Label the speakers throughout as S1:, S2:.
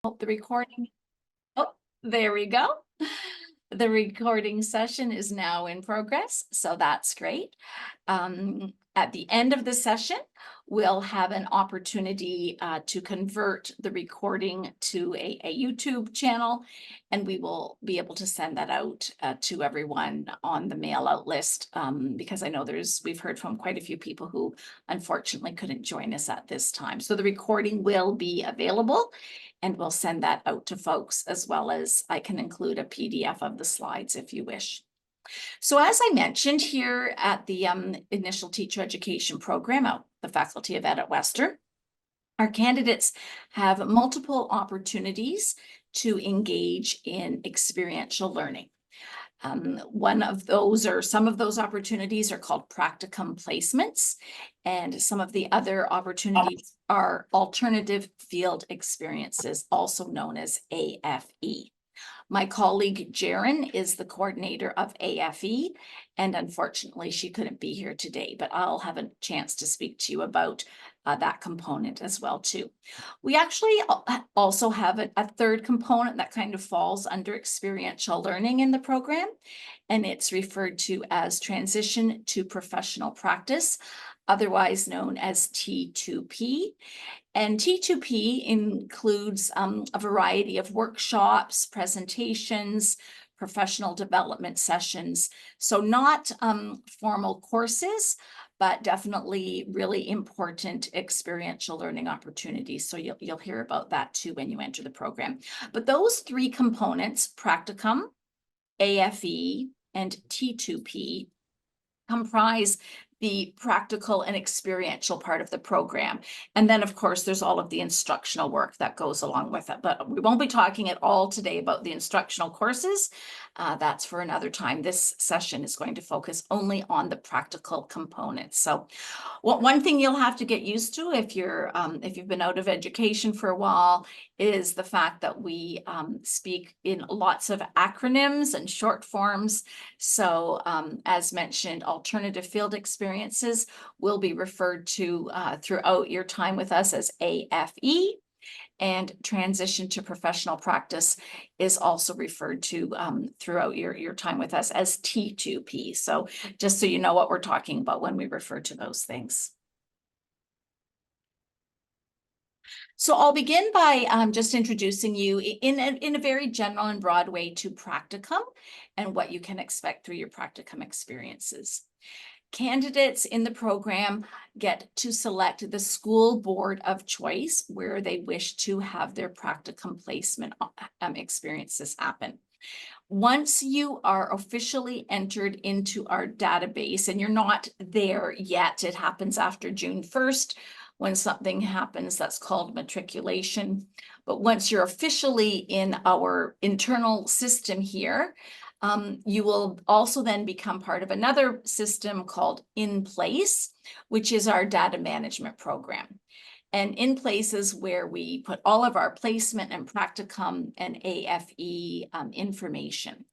S1: Oh, the recording. Oh, there we go. The recording session is now in progress, so that's great. At the end of the session, we'll have an opportunity to convert the recording to a YouTube channel, and we will be able to send that out to everyone on the mail out list, because I know we've heard from quite a few people who unfortunately couldn't join us at this time. So the recording will be available, and we'll send that out to folks, as well as I can include a PDF of the slides if you wish. So as I mentioned, here at the Initial Teacher Education Program at the Faculty of Ed at Western, our candidates have multiple opportunities to engage in experiential learning. One of those, or some of those opportunities, are called practicum placements, and some of the other opportunities are alternative field experiences, also known as AFE. My colleague Jaren is the coordinator of AFE, and unfortunately she couldn't be here today, but I'll have a chance to speak to you about that component as well too. We actually also have a third component that kind of falls under experiential learning in the program, and it's referred to as transition to professional practice, otherwise known as T2P. And T2P includes a variety of workshops, presentations, professional development sessions. So not formal courses, but definitely really important experiential learning opportunities. So you'll hear about that too when you enter the program. But those three components, practicum, AFE, and T2P, comprise the practical and experiential part of the program. And then, of course, there's all of the instructional work that goes along with it. But we won't be talking at all today about the instructional courses. That's for another time. This session is going to focus only on the practical components. So one thing you'll have to get used to if you've been out of education for a while is the fact that we speak in lots of acronyms and short forms. So as mentioned, alternative field experiences will be referred to throughout your time with us as AFE, and transition to professional practice is also referred to throughout your time with us as T2P. So just so you know what we're talking about when we refer to those things. So I'll begin by just introducing you in a very general and broad way to practicum and what you can expect through your practicum experiences. Candidates in the program get to select the school board of choice where they wish to have their practicum placement experiences happen. Once you are officially entered into our database, and you're not there yet, it happens after June 1st, when something happens that's called matriculation. But once you're officially in our internal system here, you will also then become part of another system called In Place, which is our data management program. And In Place is where we put all of our placement and practicum and AFE information.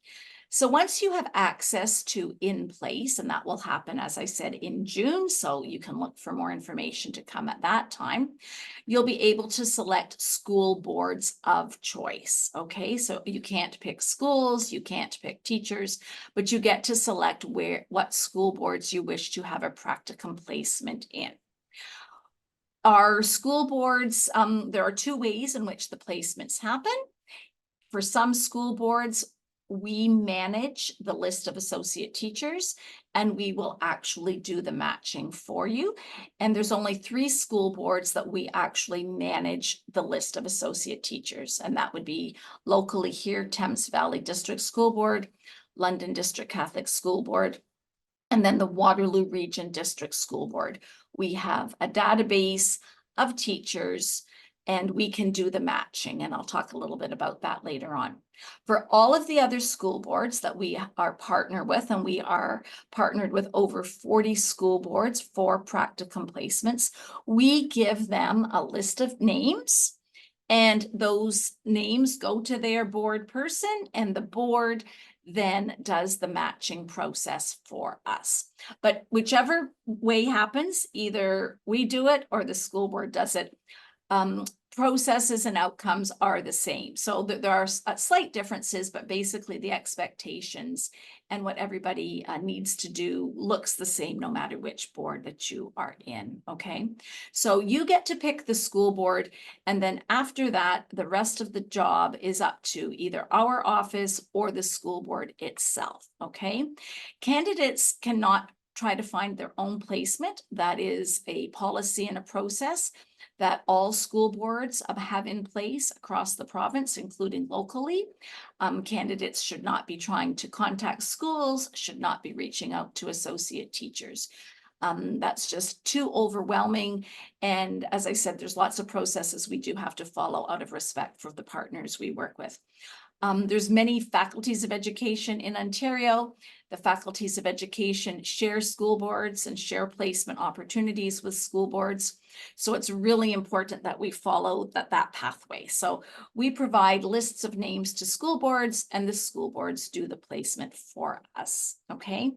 S1: So once you have access to In Place, and that will happen, as I said, in June, so you can look for more information to come at that time, you'll be able to select school boards of choice, okay? So you can't pick schools, you can't pick teachers, but you get to select what school boards you wish to have a practicum placement in. Our school boards, there are two ways in which the placements happen. For some school boards, we manage the list of associate teachers, and we will actually do the matching for you. And there's only 3 school boards that we actually manage the list of associate teachers, and that would be locally here, Thames Valley District School Board, London District Catholic School Board, and then the Waterloo Region District School Board. We have a database of teachers, and we can do the matching, and I'll talk a little bit about that later on. For all of the other school boards that we are partnered with, and we are partnered with over 40 school boards for practicum placements, we give them a list of names, and those names go to their board person, and the board then does the matching process for us. But whichever way happens, either we do it or the school board does it. processes and outcomes are the same. So there are slight differences, but basically the expectations and what everybody needs to do looks the same no matter which board that you are in, okay? So you get to pick the school board, and then after that, the rest of the job is up to either our office or the school board itself, okay? Candidates cannot try to find their own placement. That is a policy and a process that all school boards have in place across the province, including locally. Candidates should not be trying to contact schools, should not be reaching out to associate teachers. That's just too overwhelming. And as I said, there's lots of processes we do have to follow out of respect for the partners we work with. There's many faculties of education in Ontario. The faculties of education share school boards and share placement opportunities with school boards. So it's really important that we follow that pathway. So we provide lists of names to school boards, and the school boards do the placement for us, okay?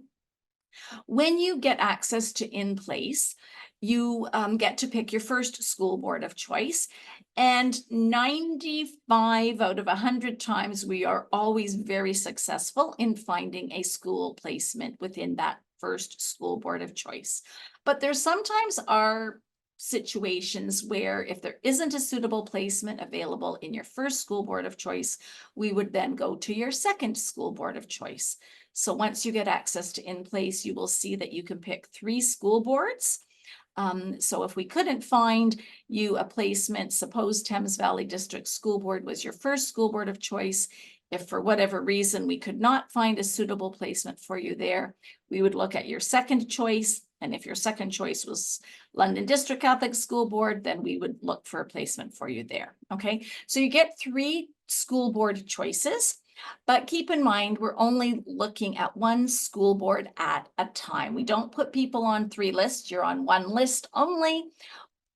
S1: When you get access to In Place, you get to pick your first school board of choice. And 95 out of 100 times, we are always very successful in finding a school placement within that first school board of choice. But there sometimes are situations where if there isn't a suitable placement available in your first school board of choice, we would then go to your second school board of choice. So once you get access to In Place, you will see that you can pick 3 school boards. So if we couldn't find you a placement, suppose Thames Valley District School Board was your first school board of choice. If for whatever reason we could not find a suitable placement for you there, we would look at your second choice. And if your second choice was London District Catholic School Board, then we would look for a placement for you there. Okay, so you get 3 school board choices. But keep in mind, we're only looking at 1 school board at a time. We don't put people on 3 lists. You're on 1 list only.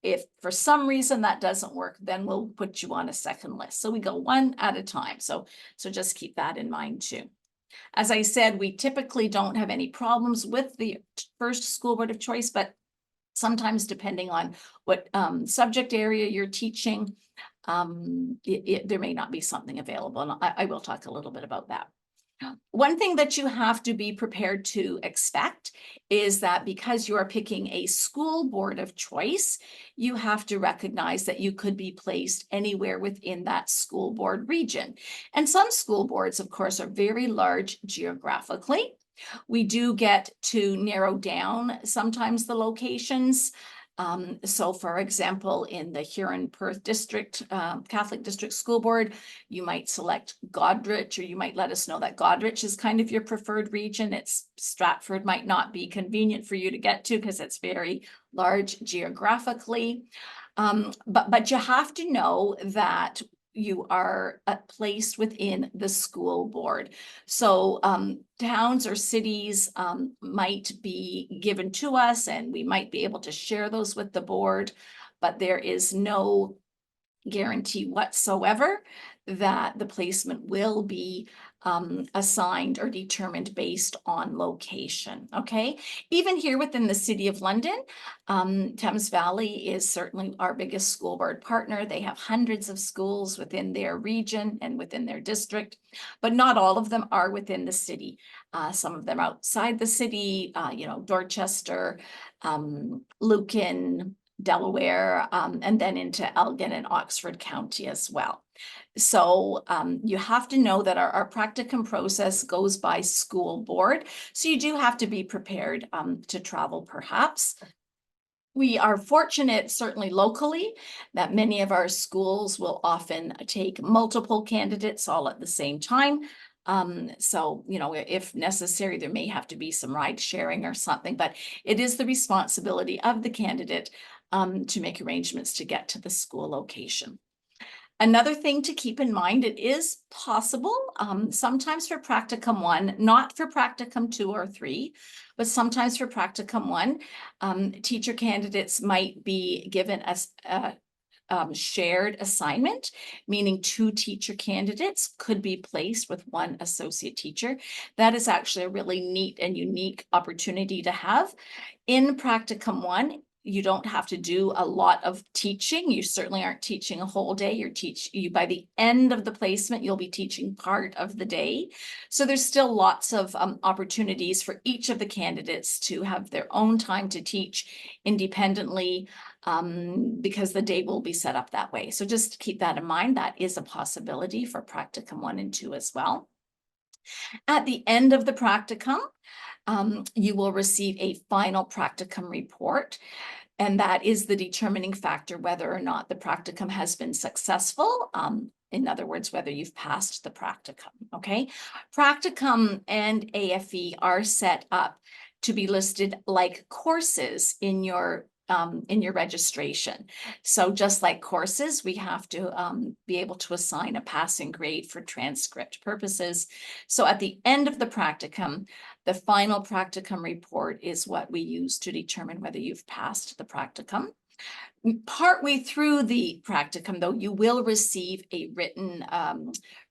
S1: If for some reason that doesn't work, then we'll put you on a second list. So we go 1 at a time. So just keep that in mind too. As I said, we typically don't have any problems with the first school board of choice, but sometimes depending on what subject area you're teaching, there may not be something available. And I will talk a little bit about that. One thing that you have to be prepared to expect is that because you are picking a school board of choice, you have to recognize that you could be placed anywhere within that school board region. And some school boards, of course, are very large geographically. We do get to narrow down sometimes the locations. So for example, in the Huron-Perth District, Catholic District School Board, you might select Goderich, or you might let us know that Goderich is kind of your preferred region. Stratford might not be convenient for you to get to because it's very large geographically. But you have to know that you are placed within the school board. So towns or cities might be given to us, and we might be able to share those with the board, but there is no guarantee whatsoever that the placement will be assigned or determined based on location, okay? Even here within the City of London, Thames Valley is certainly our biggest school board partner. They have hundreds of schools within their region and within their district, but not all of them are within the city. Some of them outside the city, Dorchester, Lucan, Delaware, and then into Elgin and Oxford County as well. So you have to know that our practicum process goes by school board. So you do have to be prepared to travel perhaps. We are fortunate, certainly locally, that many of our schools will often take multiple candidates all at the same time. So, if necessary, there may have to be some ride sharing or something, but it is the responsibility of the candidate to make arrangements to get to the school location. Another thing to keep in mind, it is possible sometimes for Practicum 1, not for Practicum 2 or 3, but sometimes for Practicum 1, teacher candidates might be given a shared assignment, meaning 2 teacher candidates could be placed with 1 associate teacher. That is actually a really neat and unique opportunity to have. In Practicum 1, you don't have to do a lot of teaching. You certainly aren't teaching a whole day. You by the end of the placement, you'll be teaching part of the day. So there's still lots of opportunities for each of the candidates to have their own time to teach independently, because the day will be set up that way. So just keep that in mind. That is a possibility for practicum 1 and 2 as well. At the end of the practicum, you will receive a final practicum report, and that is the determining factor whether or not the practicum has been successful. In other words, whether you've passed the practicum, okay? Practicum and AFE are set up to be listed like courses in your registration. So just like courses, we have to be able to assign a passing grade for transcript purposes. So at the end of the practicum, the final practicum report is what we use to determine whether you've passed the practicum. Partway through the practicum, though, you will receive a written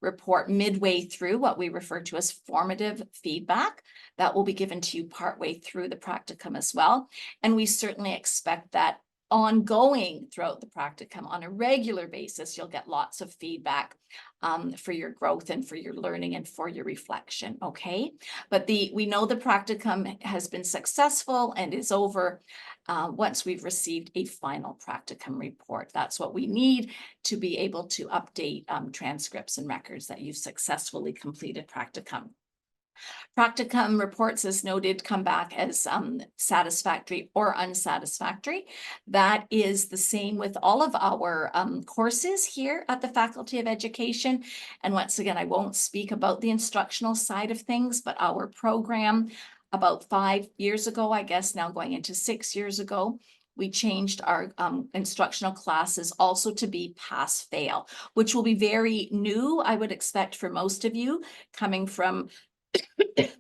S1: report midway through, what we refer to as formative feedback. That will be given to you partway through the practicum as well. And we certainly expect that ongoing throughout the practicum on a regular basis, you'll get lots of feedback for your growth and for your learning and for your reflection, okay? But we know the practicum has been successful and is over once we've received a final practicum report. That's what we need to be able to update transcripts and records that you've successfully completed practicum. Practicum reports, as noted, come back as satisfactory or unsatisfactory. That is the same with all of our courses here at the Faculty of Education. And once again, I won't speak about the instructional side of things, but our program about 5 years ago, I guess now going into 6 years ago, we changed our instructional classes also to be pass-fail, which will be very new, I would expect, for most of you coming from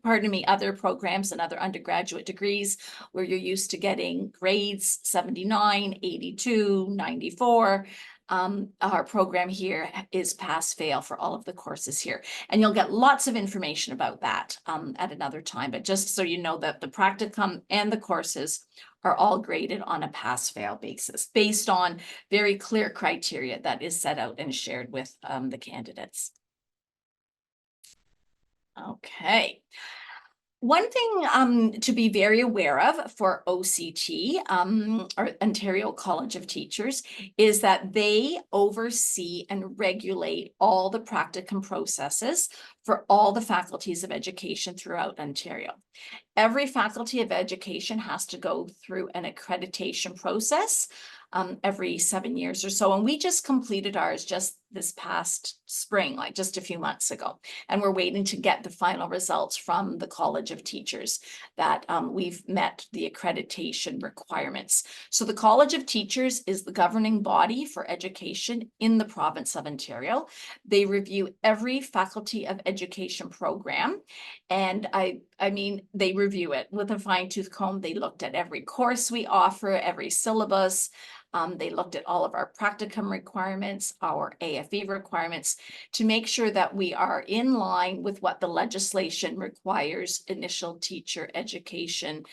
S1: pardon me, other programs and other undergraduate degrees where you're used to getting grades 79, 82, 94. Our program here is pass-fail for all of the courses here. And you'll get lots of information about that at another time. But just so you know that the practicum and the courses are all graded on a pass-fail basis based on very clear criteria that is set out and shared with the candidates. Okay. One thing to be very aware of for OCT, or Ontario College of Teachers, is that they oversee and regulate all the practicum processes for all the faculties of education throughout Ontario. Every faculty of education has to go through an accreditation process every 7 years or so. And we just completed ours just this past spring, like just a few months ago. And we're waiting to get the final results from the College of Teachers that we've met the accreditation requirements. So the College of Teachers is the governing body for education in the province of Ontario. They review every faculty of education program. And I mean, they review it with a fine-tooth comb. They looked at every course we offer, every syllabus. They looked at all of our practicum requirements, our AFE requirements, to make sure that we are in line with what the legislation requires initial teacher education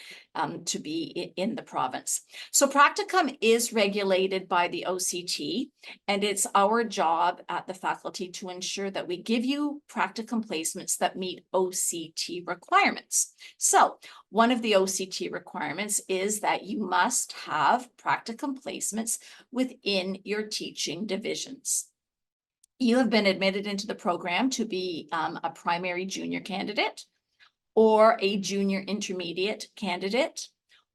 S1: to be in the province. So practicum is regulated by the OCT, and it's our job at the faculty to ensure that we give you practicum placements that meet OCT requirements. So one of the OCT requirements is that you must have practicum placements within your teaching divisions. You have been admitted into the program to be a primary junior candidate, or a junior intermediate candidate,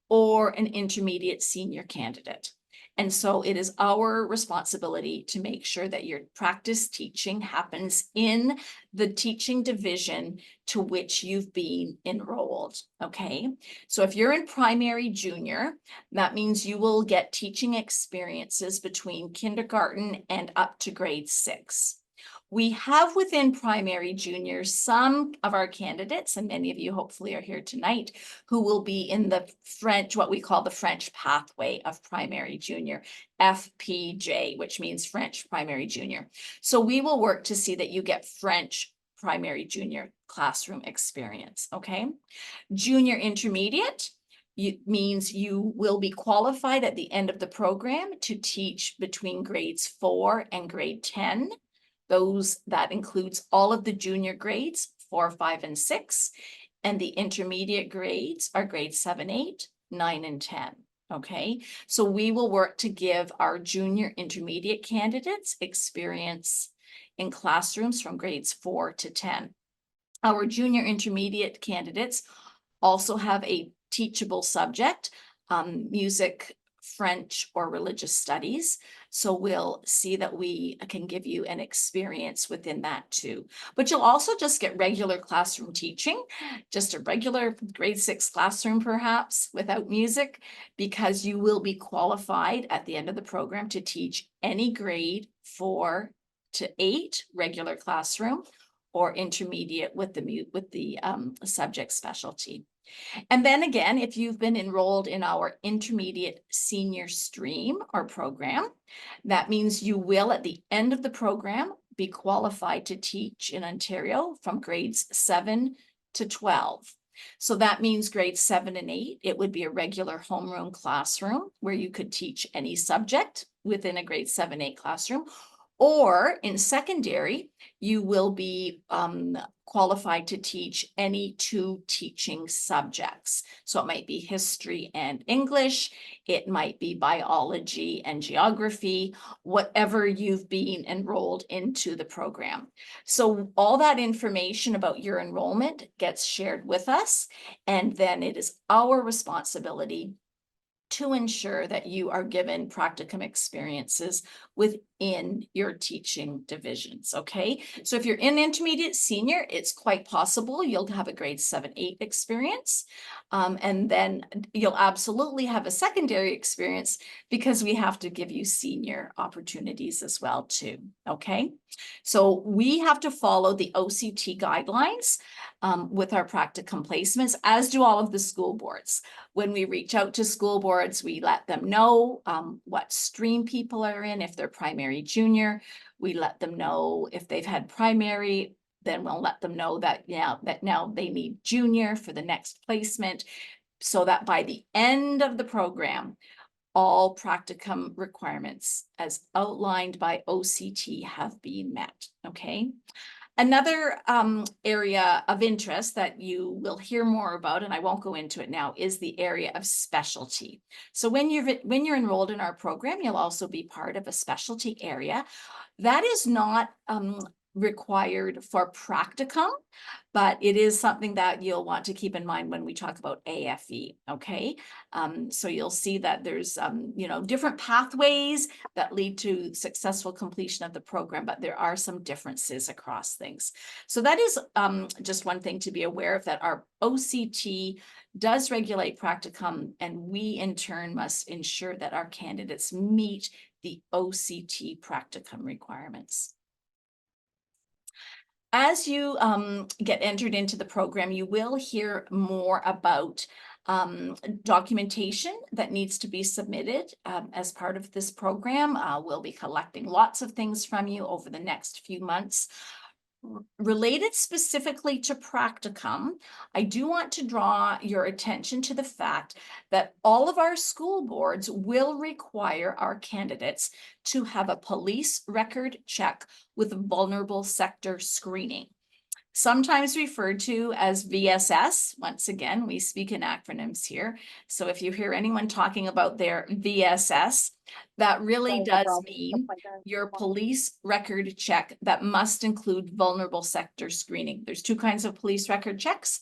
S1: or an intermediate senior candidate. And so it is our responsibility to make sure that your practice teaching happens in the teaching division to which you've been enrolled, okay? So if you're in primary junior, that means you will get teaching experiences between kindergarten and up to grade 6. We have within primary junior some of our candidates, and many of you hopefully are here tonight, who will be in the French, what we call the French pathway of primary junior, FPJ, which means French primary junior. So we will work to see that you get French primary junior classroom experience, okay? Junior intermediate, means you will be qualified at the end of the program to teach between grades 4 and grade 10. That includes all of the junior grades, 4, 5, and 6. And the intermediate grades are grades 7, 8, 9, and 10. Okay, so we will work to give our junior intermediate candidates experience in classrooms from grades 4 to 10. Our junior intermediate candidates also have a teachable subject, music, French, or religious studies. So we'll see that we can give you an experience within that too. But you'll also just get regular classroom teaching, just a regular grade 6 classroom perhaps without music, because you will be qualified at the end of the program to teach any grade 4 to 8 regular classroom or intermediate with the subject specialty. And then again, if you've been enrolled in our intermediate senior stream or program, that means you will at the end of the program be qualified to teach in Ontario from grades 7 to 12. So that means grades 7 and 8, it would be a regular homeroom classroom where you could teach any subject within a grade 7, 8 classroom. Or in secondary, you will be qualified to teach any 2 teaching subjects. So it might be history and English, it might be biology and geography, whatever you've been enrolled into the program. So all that information about your enrollment gets shared with us, and then it is our responsibility to ensure that you are given practicum experiences within your teaching divisions, okay? So if you're in intermediate senior, it's quite possible you'll have a grade 7, 8 experience. And then you'll absolutely have a secondary experience because we have to give you senior opportunities as well too, okay? So we have to follow the OCT guidelines with our practicum placements, as do all of the school boards. When we reach out to school boards, we let them know what stream people are in. If they're primary junior, we let them know if they've had primary, then we'll let them know that now they need junior for the next placement, so that by the end of the program, all practicum requirements as outlined by OCT have been met, okay? Another area of interest that you will hear more about, and I won't go into it now, is the area of specialty. So when you're enrolled in our program, you'll also be part of a specialty area. That is not required for practicum, but it is something that you'll want to keep in mind when we talk about AFE, okay? So you'll see that there's, different pathways that lead to successful completion of the program, but there are some differences across things. So that is just one thing to be aware of, that our OCT does regulate practicum, and we in turn must ensure that our candidates meet the OCT practicum requirements. As you get entered into the program, you will hear more about documentation that needs to be submitted as part of this program. We'll be collecting lots of things from you over the next few months. Related specifically to practicum, I do want to draw your attention to the fact that all of our school boards will require our candidates to have a police record check with vulnerable sector screening, sometimes referred to as VSS. Once again, we speak in acronyms here. So if you hear anyone talking about their VSS, that really does mean your police record check that must include vulnerable sector screening. There's 2 kinds of police record checks,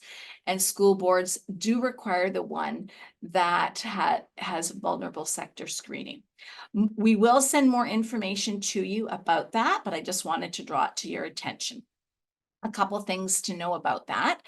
S1: and school boards do require the one that has vulnerable sector screening. We will send more information to you about that, but I just wanted to draw it to your attention. A couple of things to know about that.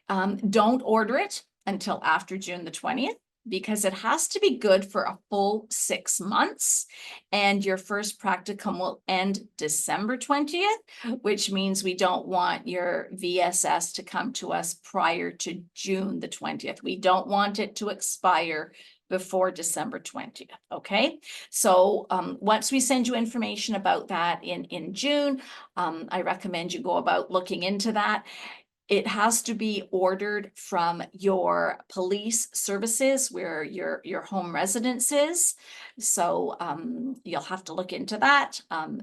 S1: Don't order it until after June the 20th, because it has to be good for a full 6 months, and your first practicum will end December 20th, which means we don't want your VSS to come to us prior to June the 20th. We don't want it to expire before December 20th, okay? So once we send you information about that in June, I recommend you go about looking into that. It has to be ordered from your police services where your home residence is. So you'll have to look into that.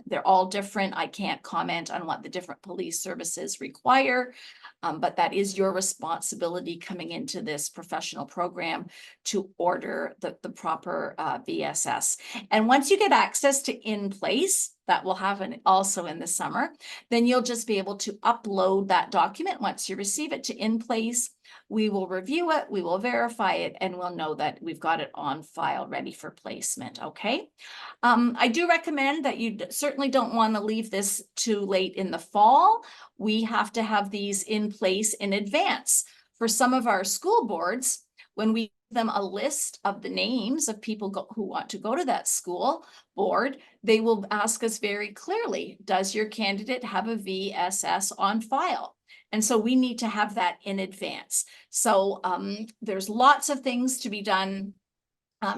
S1: They're all different. I can't comment on what the different police services require, but that is your responsibility coming into this professional program to order the proper VSS. And once you get access to In Place, that will happen also in the summer, then you'll just be able to upload that document. Once you receive it to In Place, we will review it, we will verify it, and we'll know that we've got it on file ready for placement, okay? I do recommend that you certainly don't want to leave this too late in the fall. We have to have these in place in advance. For some of our school boards, when we give them a list of the names of people who want to go to that school board, they will ask us very clearly, does your candidate have a VSS on file? And so we need to have that in advance. So there's lots of things to be done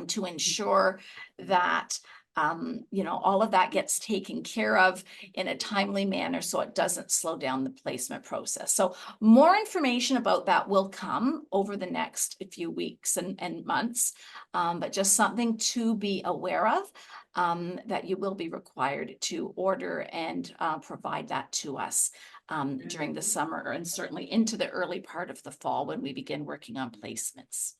S1: to ensure that all of that gets taken care of in a timely manner so it doesn't slow down the placement process. So more information about that will come over the next few weeks and months, but just something to be aware of, that you will be required to order and provide that to us during the summer and certainly into the early part of the fall when we begin working on placements.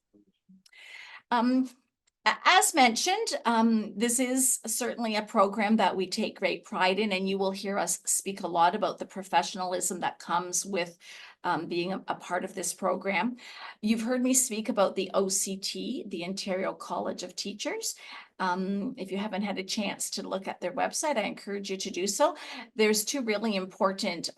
S1: As mentioned, this is certainly a program that we take great pride in, and you will hear us speak a lot about the professionalism that comes with being a part of this program. You've heard me speak about the OCT, the Ontario College of Teachers. If you haven't had a chance to look at their website, I encourage you to do so. There's two really important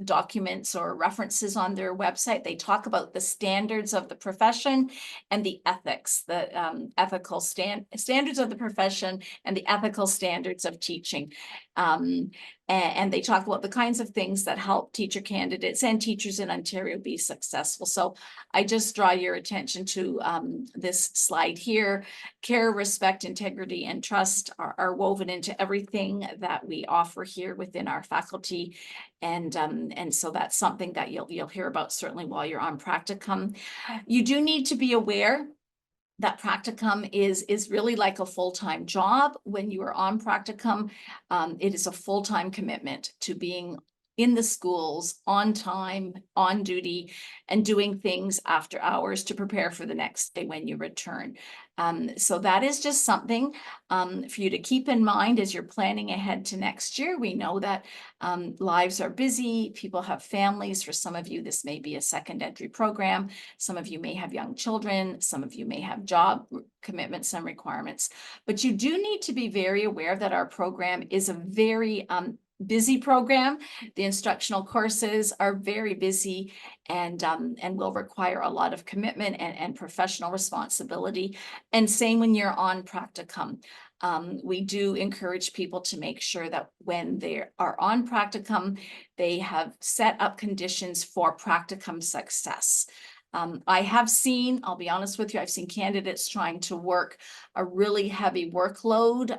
S1: documents or references on their website. They talk about the standards of the profession and the ethics, the ethical standards of the profession and the ethical standards of teaching. And they talk about the kinds of things that help teacher candidates and teachers in Ontario be successful. So I just draw your attention to this slide here. Care, respect, integrity, and trust are woven into everything that we offer here within our faculty. And so that's something that you'll hear about certainly while you're on practicum. You do need to be aware that practicum is really like a full-time job. When you are on practicum, it is a full-time commitment to being in the schools on time, on duty, and doing things after hours to prepare for the next day when you return. So that is just something for you to keep in mind as you're planning ahead to next year. We know that lives are busy, people have families. For some of you, this may be a second entry program. Some of you may have young children. Some of you may have job commitments and requirements. But you do need to be very aware that our program is a very busy program. The instructional courses are very busy and will require a lot of commitment and professional responsibility. And same when you're on practicum. We do encourage people to make sure that when they are on practicum, they have set up conditions for practicum success. I have seen, I'll be honest with you, I've seen candidates trying to work a really heavy workload,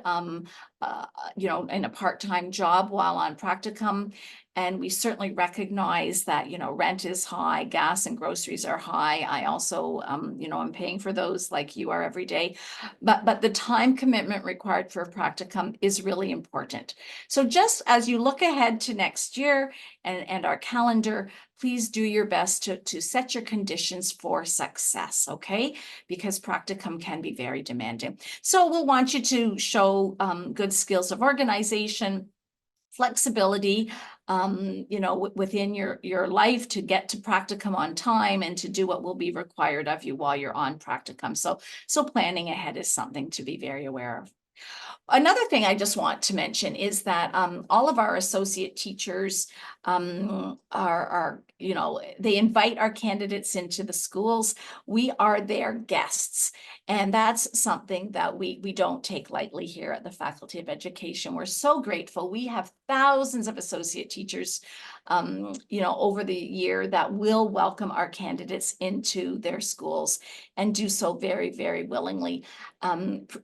S1: in a part-time job while on practicum. And we certainly recognize that, rent is high, gas and groceries are high. I also, I'm paying for those like you are every day. But the time commitment required for a practicum is really important. So just as you look ahead to next year and our calendar, please do your best to set your conditions for success, okay? Because practicum can be very demanding. So we'll want you to show good skills of organization, flexibility, within your life to get to practicum on time and to do what will be required of you while you're on practicum. So planning ahead is something to be very aware of. Another thing I just want to mention is that all of our associate teachers they invite our candidates into the schools. We are their guests. And that's something that we don't take lightly here at the Faculty of Education. We're so grateful. We have thousands of associate teachers, over the year that will welcome our candidates into their schools and do so very, very willingly.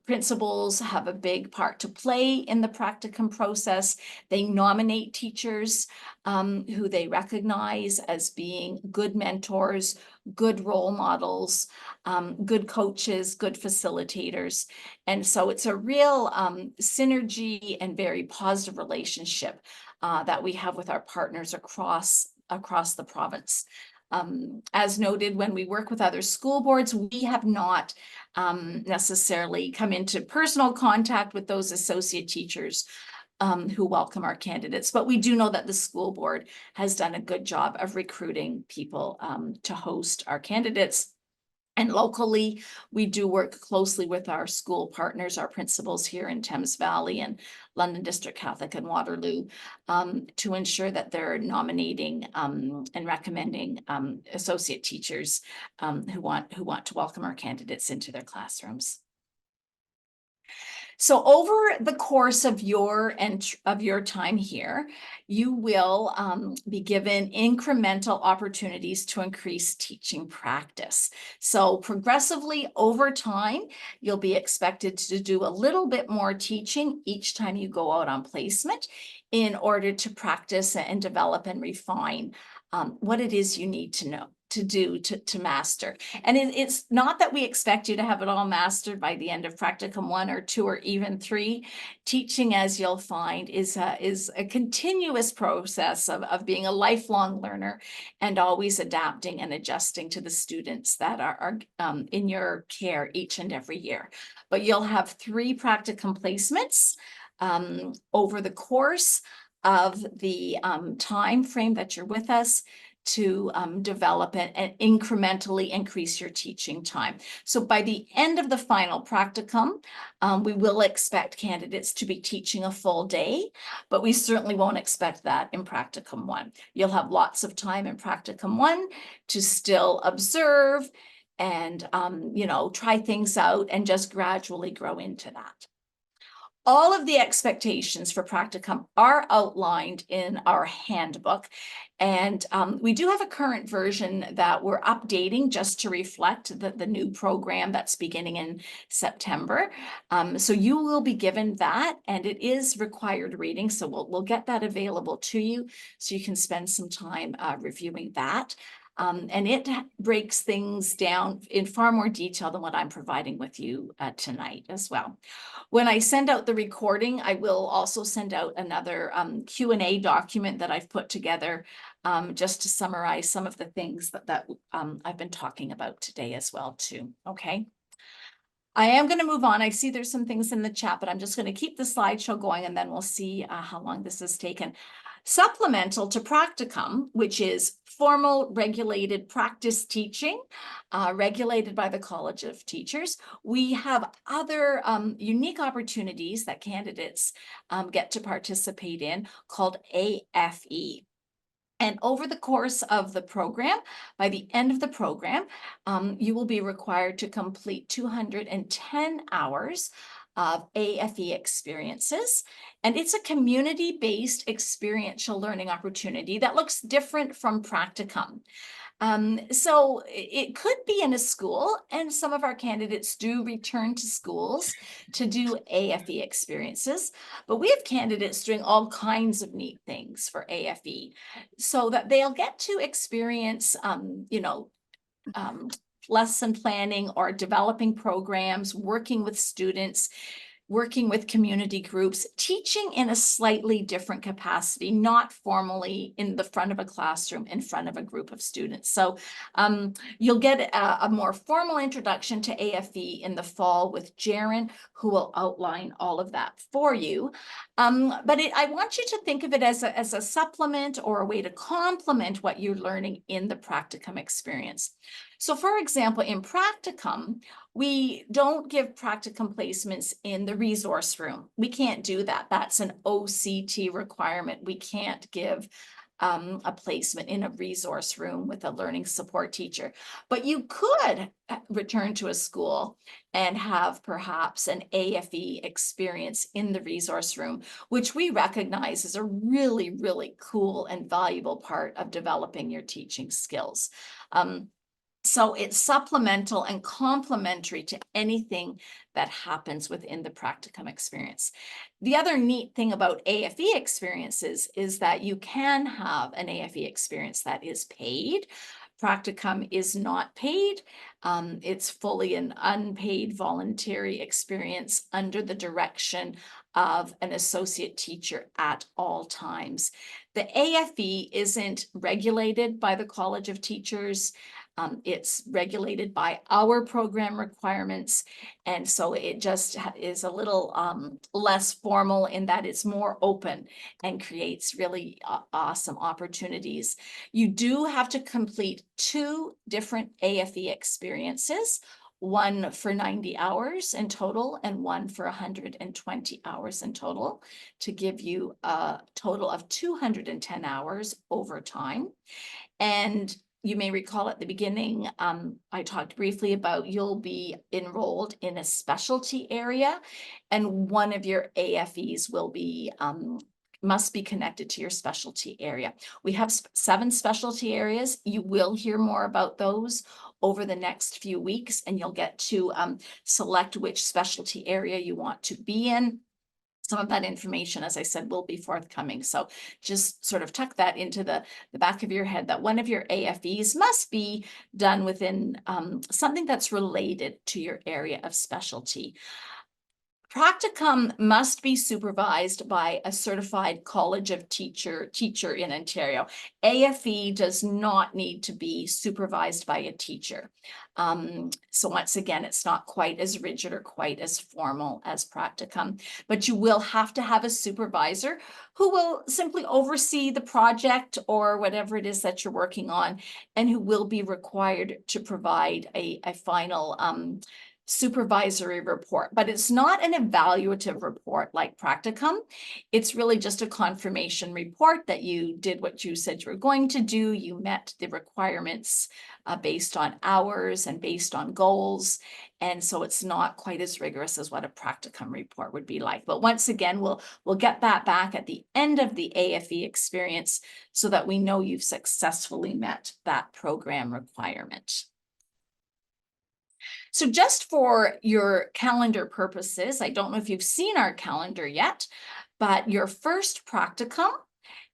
S1: Principals have a big part to play in the practicum process. They nominate teachers who they recognize as being good mentors, good role models, good coaches, good facilitators. And so it's a real synergy and very positive relationship that we have with our partners across the province. As noted, when we work with other school boards, we have not necessarily come into personal contact with those associate teachers who welcome our candidates, but we do know that the school board has done a good job of recruiting people to host our candidates. And locally, we do work closely with our school partners, our principals here in Thames Valley and London District Catholic and Waterloo, to ensure that they're nominating and recommending associate teachers who want to welcome our candidates into their classrooms. So over the course of your time here, you will be given incremental opportunities to increase teaching practice. So progressively over time, you'll be expected to do a little bit more teaching each time you go out on placement in order to practice and develop and refine what it is you need to know, to do, to master. And it's not that we expect you to have it all mastered by the end of practicum 1 or 2 or even 3. Teaching, as you'll find, is a continuous process of being a lifelong learner and always adapting and adjusting to the students that are in your care each and every year. But you'll have 3 practicum placements over the course of the time frame that you're with us to develop and incrementally increase your teaching time. So by the end of the final practicum, we will expect candidates to be teaching a full day, but we certainly won't expect that in practicum 1. You'll have lots of time in practicum 1 to still observe and, try things out and just gradually grow into that. All of the expectations for practicum are outlined in our handbook, and we do have a current version that we're updating just to reflect the new program that's beginning in September. So you will be given that, and it is required reading, so we'll get that available to you so you can spend some time reviewing that. And it breaks things down in far more detail than what I'm providing with you tonight as well. When I send out the recording, I will also send out another Q&A document that I've put together just to summarize some of the things that I've been talking about today as well too, okay? I am going to move on. I see there's some things in the chat, but I'm just going to keep the slideshow going and then we'll see how long this has taken. Supplemental to practicum, which is formal regulated practice teaching, regulated by the College of Teachers, we have other unique opportunities that candidates get to participate in called AFE. And over the course of the program, by the end of the program, you will be required to complete 210 hours of AFE experiences. And it's a community-based experiential learning opportunity that looks different from practicum. So it could be in a school, and some of our candidates do return to schools to do AFE experiences, but we have candidates doing all kinds of neat things for AFE so that they'll get to experience, lesson planning or developing programs, working with students, working with community groups, teaching in a slightly different capacity, not formally in the front of a classroom, in front of a group of students. So you'll get a more formal introduction to AFE in the fall with Jaren, who will outline all of that for you. But I want you to think of it as a supplement or a way to complement what you're learning in the practicum experience. So for example, in practicum, we don't give practicum placements in the resource room. We can't do that. That's an OCT requirement. We can't give a placement in a resource room with a learning support teacher. But you could return to a school and have perhaps an AFE experience in the resource room, which we recognize is a really, really cool and valuable part of developing your teaching skills. So it's supplemental and complementary to anything that happens within the practicum experience. The other neat thing about AFE experiences is that you can have an AFE experience that is paid. Practicum is not paid. It's fully an unpaid voluntary experience under the direction of an associate teacher at all times. The AFE isn't regulated by the College of Teachers. It's regulated by our program requirements. And so it just is a little less formal in that it's more open and creates really awesome opportunities. You do have to complete 2 different AFE experiences, one for 90 hours in total and one for 120 hours in total, to give you a total of 210 hours over time. And you may recall at the beginning, I talked briefly about you'll be enrolled in a specialty area, and one of your AFEs will be must be connected to your specialty area. We have 7 specialty areas. You will hear more about those over the next few weeks, and you'll get to select which specialty area you want to be in. Some of that information, as I said, will be forthcoming. So just sort of tuck that into the back of your head that one of your AFEs must be done within something that's related to your area of specialty. Practicum must be supervised by a certified College of teacher in Ontario. AFE does not need to be supervised by a teacher. So once again, it's not quite as rigid or quite as formal as practicum, but you will have to have a supervisor who will simply oversee the project or whatever it is that you're working on, and who will be required to provide a final supervisory report. But it's not an evaluative report like practicum. It's really just a confirmation report that you did what you said you were going to do. You met the requirements based on hours and based on goals. And so it's not quite as rigorous as what a practicum report would be like. But once again, we'll get that back at the end of the AFE experience so that we know you've successfully met that program requirement. So just for your calendar purposes, I don't know if you've seen our calendar yet, but your first practicum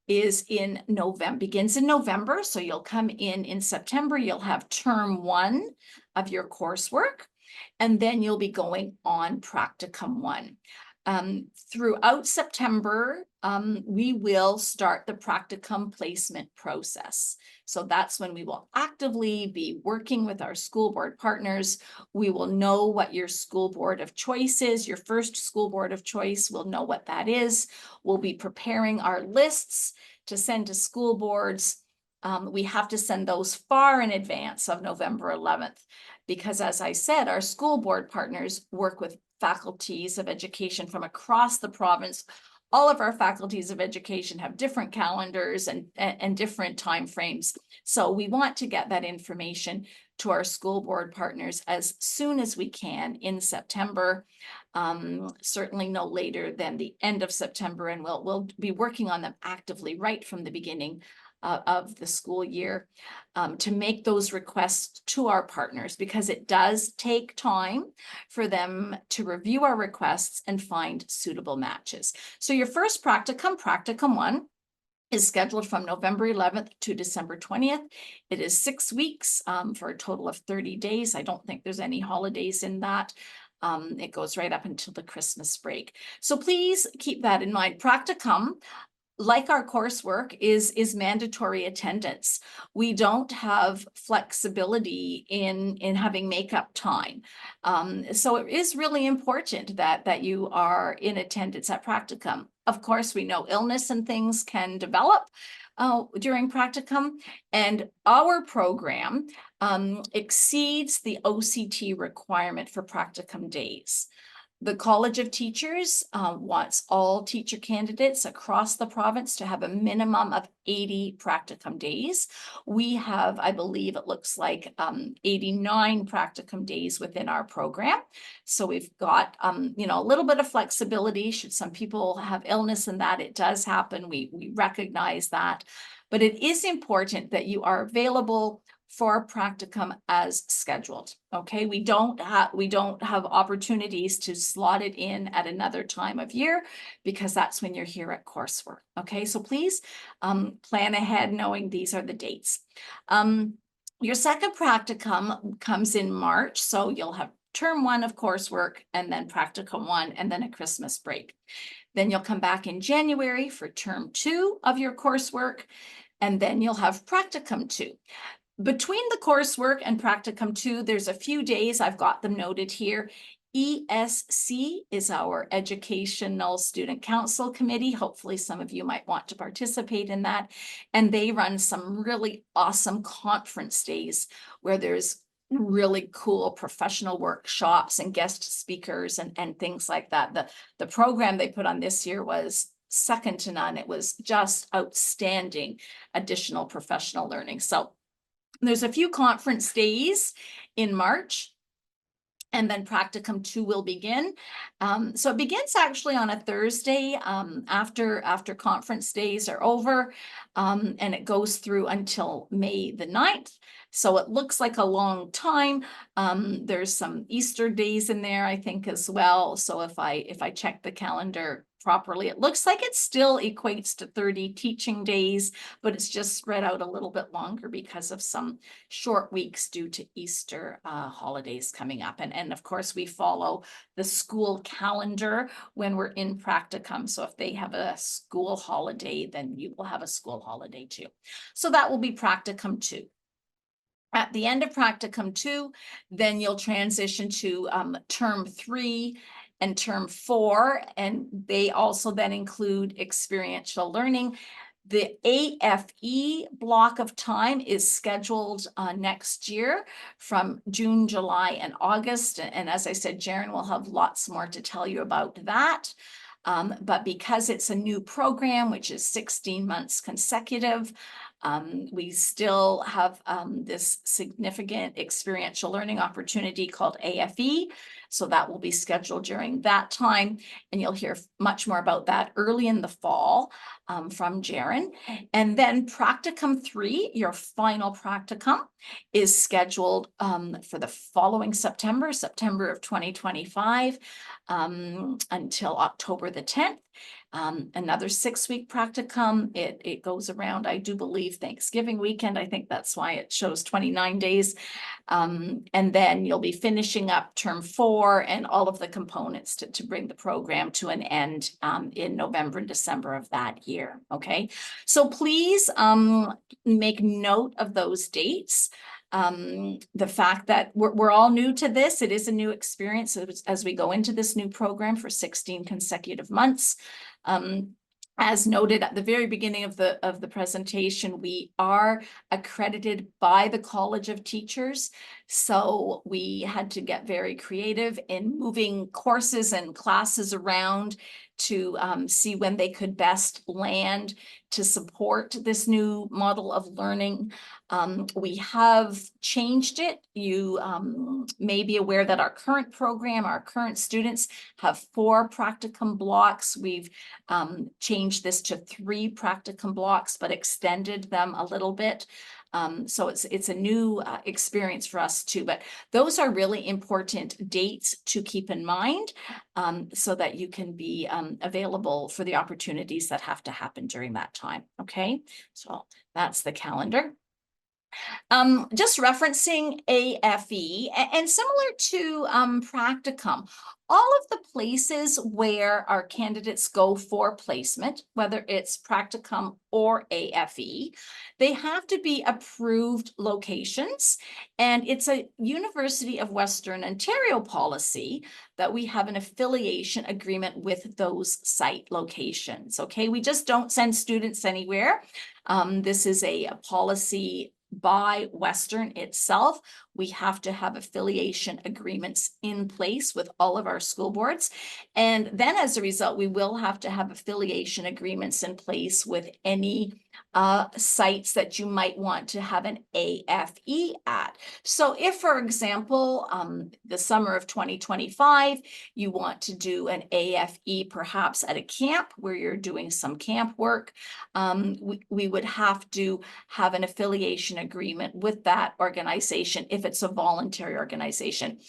S1: is in November, begins in November. So you'll come in September, you'll have term 1 of your coursework, and then you'll be going on practicum 1. Throughout September, we will start the practicum placement process. So that's when we will actively be working with our school board partners. We will know what your school board of choice is. Your first school board of choice, we'll know what that is. We'll be preparing our lists to send to school boards. We have to send those far in advance of November 11th, because as I said, our school board partners work with faculties of education from across the province. All of our faculties of education have different calendars and different timeframes. So we want to get that information to our school board partners as soon as we can in September, certainly no later than the end of September, and we'll be working on them actively right from the beginning of the school year to make those requests to our partners, because it does take time for them to review our requests and find suitable matches. So your first practicum 1, is scheduled from November 11th to December 20th. It is 6 weeks for a total of 30 days. I don't think there's any holidays in that. It goes right up until the Christmas break. So please keep that in mind. Practicum, like our coursework, is mandatory attendance. We don't have flexibility in having makeup time. So it is really important that you are in attendance at practicum. Of course, we know illness and things can develop during practicum, and our program exceeds the OCT requirement for practicum days. The College of Teachers wants all teacher candidates across the province to have a minimum of 80 practicum days. We have, I believe it looks like 89 practicum days within our program. So we've got, you know, a little bit of flexibility. Should some people have illness and that, it does happen. We recognize that. But it is important that you are available for practicum as scheduled. Okay, we don't have opportunities to slot it in at another time of year, because that's when you're here at coursework. Okay, so please plan ahead knowing these are the dates. Your second practicum comes in March, so you'll have term 1 of coursework and then practicum 1 and then a Christmas break. Then you'll come back in January for term 2 of your coursework, and then you'll have practicum 2. Between the coursework and practicum 2, there's a few days, I've got them noted here. ESC is our Educational Student Council Committee. Hopefully some of you might want to participate in that. And they run some really awesome conference days where there's really cool professional workshops and guest speakers and things like that. The program they put on this year was second to none. It was just outstanding additional professional learning. So there's a few conference days in March, and then practicum 2 will begin. So it begins actually on a Thursday after conference days are over, and it goes through until May the 9th. So it looks like a long time. There's some Easter days in there, I think, as well. So if I check the calendar properly, it looks like it still equates to 30 teaching days, but it's just spread out a little bit longer because of some short weeks due to Easter holidays coming up. And of course, we follow the school calendar when we're in practicum. So if they have a school holiday, then you will have a school holiday too. So that will be practicum 2. At the end of practicum 2, then you'll transition to term 3 and term 4, and they also then include experiential learning. The AFE block of time is scheduled next year from June, July, and August. And as I said, Jaren will have lots more to tell you about that. But because it's a new program, which is 16 months consecutive, we still have this significant experiential learning opportunity called AFE. So that will be scheduled during that time. And you'll hear much more about that early in the fall from Jaren. And then practicum 3, your final practicum, is scheduled for the following September of 2025 until October the 10th. Another 6-week practicum. It goes around, I do believe, Thanksgiving weekend. I think that's why it shows 29 days. And then you'll be finishing up term 4 and all of the components to bring the program to an end in November and December of that year. Okay, so please make note of those dates. The fact that we're all new to this, it is a new experience as we go into this new program for 16 consecutive months. As noted at the very beginning of the presentation, we are accredited by the College of Teachers. So we had to get very creative in moving courses and classes around to see when they could best land to support this new model of learning. We have changed it. You may be aware that our current program, our current students have 4 practicum blocks. We've changed this to 3 practicum blocks, but extended them a little bit. So it's a new experience for us too, but those are really important dates to keep in mind so that you can be available for the opportunities that have to happen during that time. Okay, so that's the calendar. Just referencing AFE and similar to practicum, all of the places where our candidates go for placement, whether it's practicum or AFE, they have to be approved locations. And it's a University of Western Ontario policy that we have an affiliation agreement with those site locations. Okay, we just don't send students anywhere. This is a policy by Western itself. We have to have affiliation agreements in place with all of our school boards. And then as a result, we will have to have affiliation agreements in place with any sites that you might want to have an AFE at. So if, for example, the summer of 2025, you want to do an AFE perhaps at a camp where you're doing some camp work, we would have to have an affiliation agreement with that organization if it's a voluntary organization.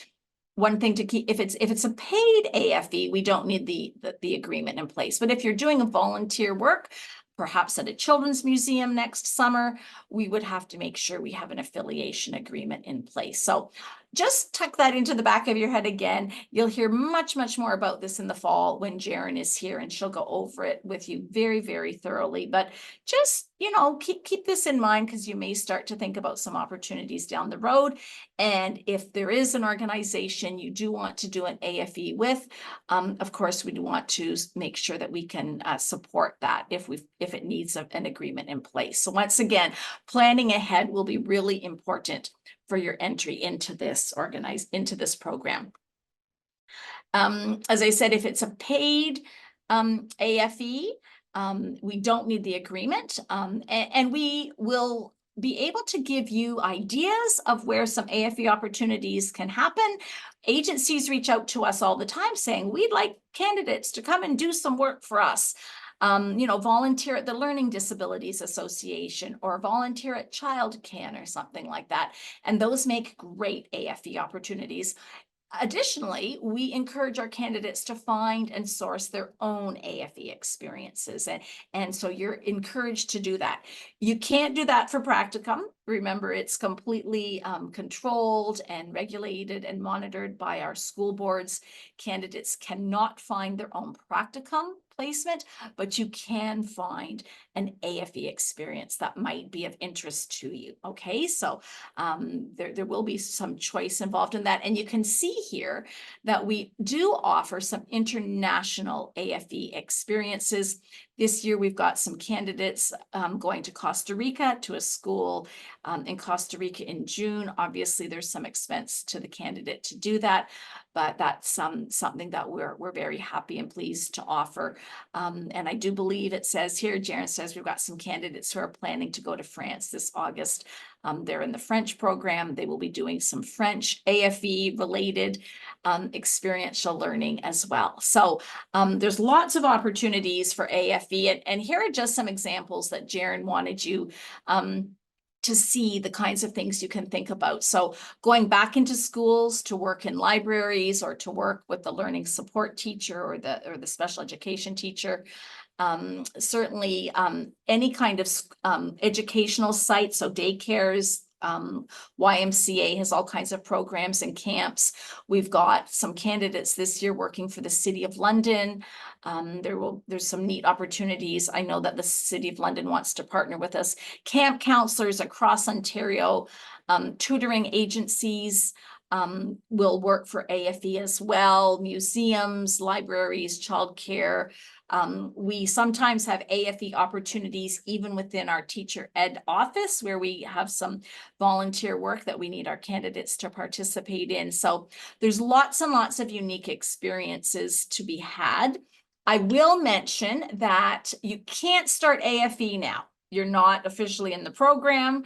S1: One thing to keep, if it's a paid AFE, we don't need the agreement in place. But if you're doing a volunteer work, perhaps at a children's museum next summer, we would have to make sure we have an affiliation agreement in place. So just tuck that into the back of your head again. You'll hear much, much more about this in the fall when Jaren is here, and she'll go over it with you very, very thoroughly. But just, you know, keep this in mind, because you may start to think about some opportunities down the road. And if there is an organization you do want to do an AFE with, of course, we do want to make sure that we can support that if it needs an agreement in place. So once again, planning ahead will be really important for your entry into this program. As I said, if it's a paid AFE, we don't need the agreement, and we will be able to give you ideas of where some AFE opportunities can happen. Agencies reach out to us all the time saying, we'd like candidates to come and do some work for us. You know, volunteer at the Learning Disabilities Association or volunteer at Child Can or something like that. And those make great AFE opportunities. Additionally, we encourage our candidates to find and source their own AFE experiences. And so you're encouraged to do that. You can't do that for practicum. Remember, it's completely controlled and regulated and monitored by our school boards. Candidates cannot find their own practicum placement, but you can find an AFE experience that might be of interest to you. Okay, so there will be some choice involved in that. And you can see here that we do offer some international AFE experiences. This year, we've got some candidates going to Costa Rica to a school in Costa Rica in June. Obviously, there's some expense to the candidate to do that, but that's something that we're very happy and pleased to offer. And I do believe it says here, Jaren says we've got some candidates who are planning to go to France this August. They're in the French program. They will be doing some French AFE related experiential learning as well. So there's lots of opportunities for AFE. And here are just some examples that Jaren wanted you to see the kinds of things you can think about. So going back into schools to work in libraries or to work with the learning support teacher or the special education teacher. Certainly any kind of educational site, so daycares, YMCA has all kinds of programs and camps. We've got some candidates this year working for the City of London. There's some neat opportunities. I know that the City of London wants to partner with us. Camp counselors across Ontario, tutoring agencies will work for AFE as well, museums, libraries, childcare. We sometimes have AFE opportunities even within our teacher ed office where we have some volunteer work that we need our candidates to participate in. So there's lots and lots of unique experiences to be had. I will mention that you can't start AFE now. You're not officially in the program.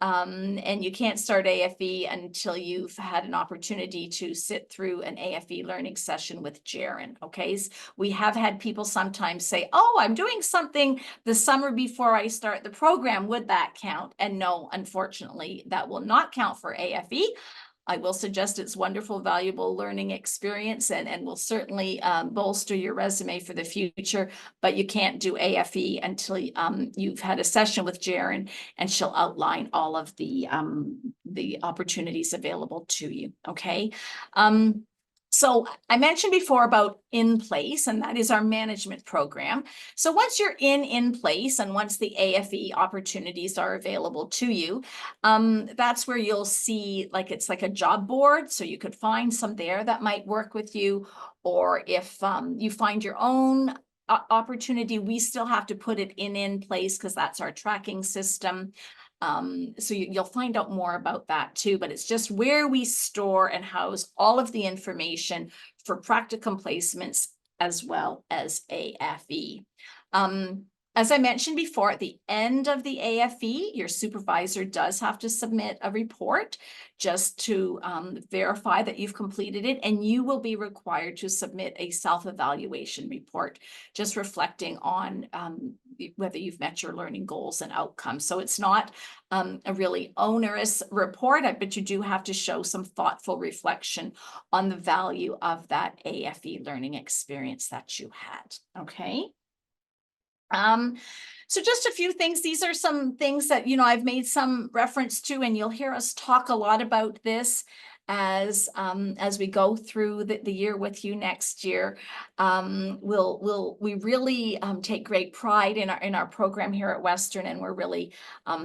S1: And you can't start AFE until you've had an opportunity to sit through an AFE learning session with Jaren, okay? We have had people sometimes say, oh, I'm doing something the summer before I start the program. Would that count? And no, unfortunately, that will not count for AFE. I will suggest it's wonderful, valuable learning experience and will certainly bolster your resume for the future, but you can't do AFE until you've had a session with Jaren and she'll outline all of the opportunities available to you, okay? So I mentioned before about In Place, and that is our management program. So once you're in place and once the AFE opportunities are available to you, that's where you'll see it's like a job board. So you could find some there that might work with you. Or if you find your own opportunity, we still have to put it in place because that's our tracking system. So you'll find out more about that too, but it's just where we store and house all of the information for practicum placements as well as AFE. As I mentioned before, at the end of the AFE, your supervisor does have to submit a report just to verify that you've completed it, and you will be required to submit a self-evaluation report, just reflecting on whether you've met your learning goals and outcomes. So it's not a really onerous report, but you do have to show some thoughtful reflection on the value of that AFE learning experience that you had, okay? So just a few things. These are some things that, I've made some reference to, and you'll hear us talk a lot about this as we go through the year with you next year. We really take great pride in our program here at Western, and we're really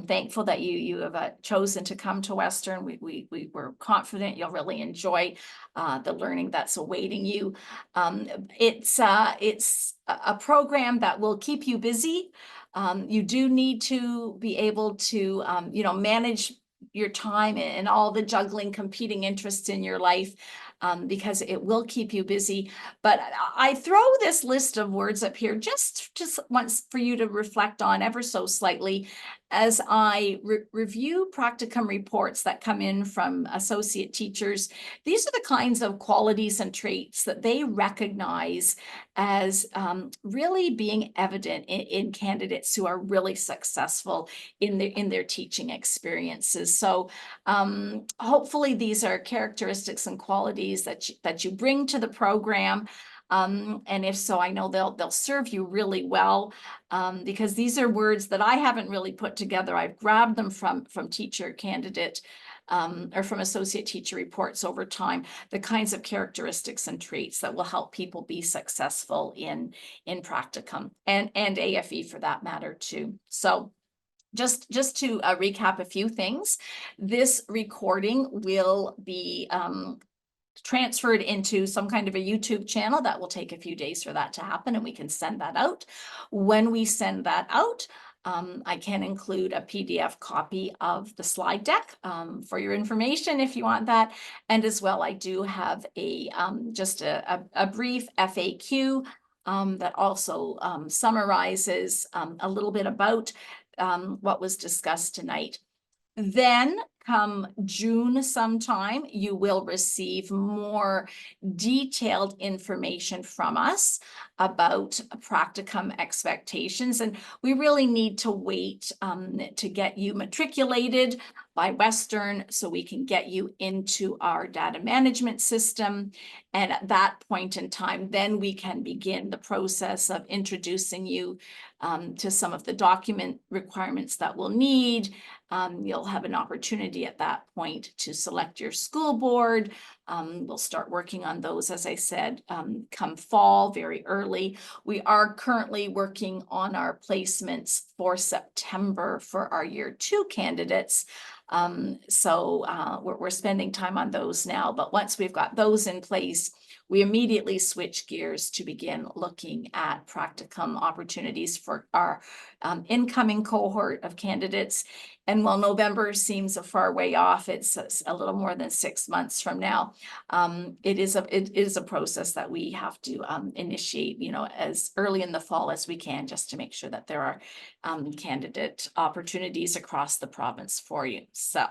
S1: thankful that you have chosen to come to Western. We're confident you'll really enjoy the learning that's awaiting you. It's a program that will keep you busy. You do need to be able to, manage your time and all the juggling competing interests in your life, because it will keep you busy. But I throw this list of words up here just once for you to reflect on ever so slightly as I review practicum reports that come in from associate teachers. These are the kinds of qualities and traits that they recognize as really being evident in candidates who are really successful in their teaching experiences. So hopefully these are characteristics and qualities that you bring to the program. And if so, I know they'll serve you really well, because these are words that I haven't really put together. I've grabbed them from teacher candidate or from associate teacher reports over time, the kinds of characteristics and traits that will help people be successful in practicum and AFE for that matter too. So just to recap a few things, this recording will be transferred into some kind of a YouTube channel. That will take a few days for that to happen, and we can send that out. When we send that out, I can include a PDF copy of the slide deck for your information if you want that. And as well, I do have just a brief FAQ that also summarizes a little bit about what was discussed tonight. Then come June sometime, you will receive more detailed information from us about practicum expectations. And we really need to wait to get you matriculated by Western so we can get you into our data management system. And at that point in time, then we can begin the process of introducing you to some of the document requirements that we'll need. You'll have an opportunity at that point to select your school board. We'll start working on those, as I said, come fall, very early. We are currently working on our placements for September for our year 2 candidates. So we're spending time on those now, but once we've got those in place, we immediately switch gears to begin looking at practicum opportunities for our incoming cohort of candidates. And while November seems a far way off, it's a little more than 6 months from now. It is a process that we have to initiate, as early in the fall as we can, just to make sure that there are candidate opportunities across the province for you. So